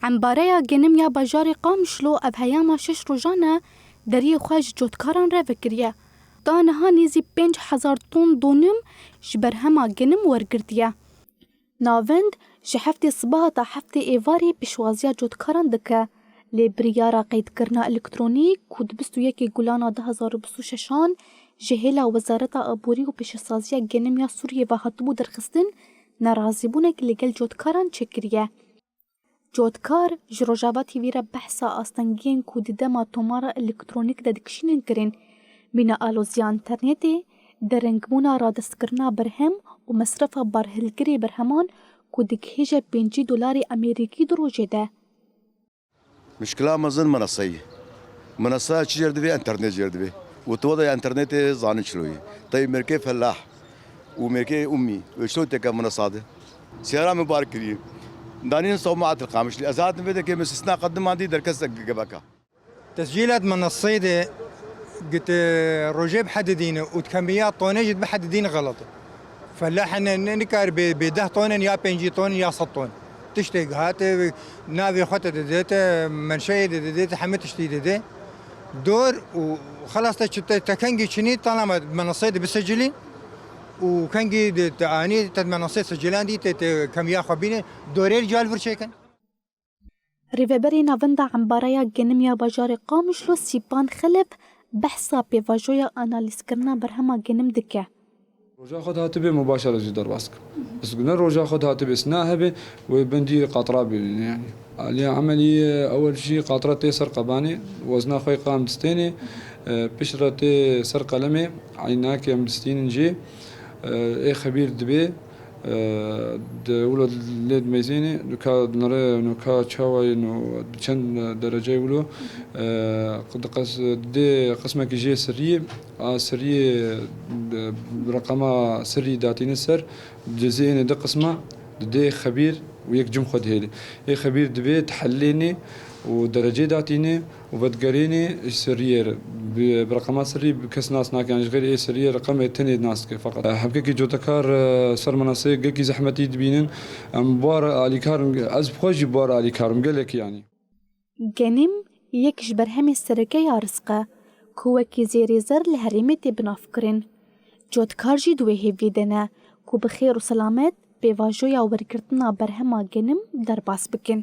عمبارەیە گەنم یا باژارێ قامشلۆ ئەڤ هەیاما 6 ڕۆژانە دەریە خوا ji cotkaran re vekiriye. Da niha nêzî 5,000 ton donum ji berhema genim wergirtiye. Navind ji heftê sibaha ta heftê êvarê pêşwaziya cotkaran dike. Lê biryara qeydkirina elektronîk ku di 21 Gulana 2026 ji hêla Wezareta Aborî û Pêşesaziya Genim ya Sûriyê ve hatibû derxistin, nerazîbûnek li gel cotkaran çêkiriye. Cotkar ji Rojava TV re behsa astengiyên ku di dema tomara elektronîk de dikişînin kirin. Mîna aloziya înternetê, derengibûna radestkirina berhem û mesrefa barhilgirê berheman ku dikihêje $5 Amerîkî di rojê de. مشكلة مزن منصية منصة شي جردبي انترنت جردبي وتوضع انترنت زانن شلوي طيب مركي فلاح ومركي امي وشلون تلقى منصات سيارة مبارك كريم دانين صومعات القامش لازات بدك استثناء قدم عندي دركز قبكا تسجيلات منصية قلت روجي بحددين وكميات طونة جد بحددين غلط فلاح نكار بده طن يا 5 طن يا 6 طن تشتي هات نافي خطة ديته منشية ديته حمد تشتي ديته دور وخلاص تكنجي شني طالما منصية بسجلي وكنجي تعاني منصية سجلان دي كم يا خبينه دوري رجال فرشيكن ریوبری ناوندا عمبارەیە گەنم یا باژارێ قامشلۆ سیپان خلف بەحسا پێڤاژۆیە ئانالیزکردنا بەرهەما گەنم دکه. روجا خود هاتبه مباشرة جدار باسك بس قلنا روجا خود هاتبه سناهبه وبندي قطرة يعني اللي عملية أول شيء قطرة تيسر قباني وزنا خوي قام دستيني بشرة سر قلمي عيناك يم دستين نجي إيه خبير دبي ولد ليد ميزيني نكا نرى نكا تشاوي إنه بچند درجة ولو قد دي قسمة كيجي سرية سرية رقمها سري داتين السر جزئين ده قسمة دي خبير ويك جم خد هيلي إيه خبير دبي تحليني ودرجة داتيني وبتقريني سرية برقمات سرية بكس ناس ناك يعني غير إيه سرية رقم التاني ناس فقط حبكي جوتكار صار مناصير جكي زحمتي تبينن بار علي كارم أزب خوجي بار علي كارم قال لك يعني گەنم یەکش بەرهەمی سەرەکەیە ڕزقە کووەکی زێرێزەر لە هەرێمێ تێبنافکردن. جۆتکار jî di wê hêvî de ne ku bi xêr û selamet pêvajoya wergirtina berhema genim derbas bikin.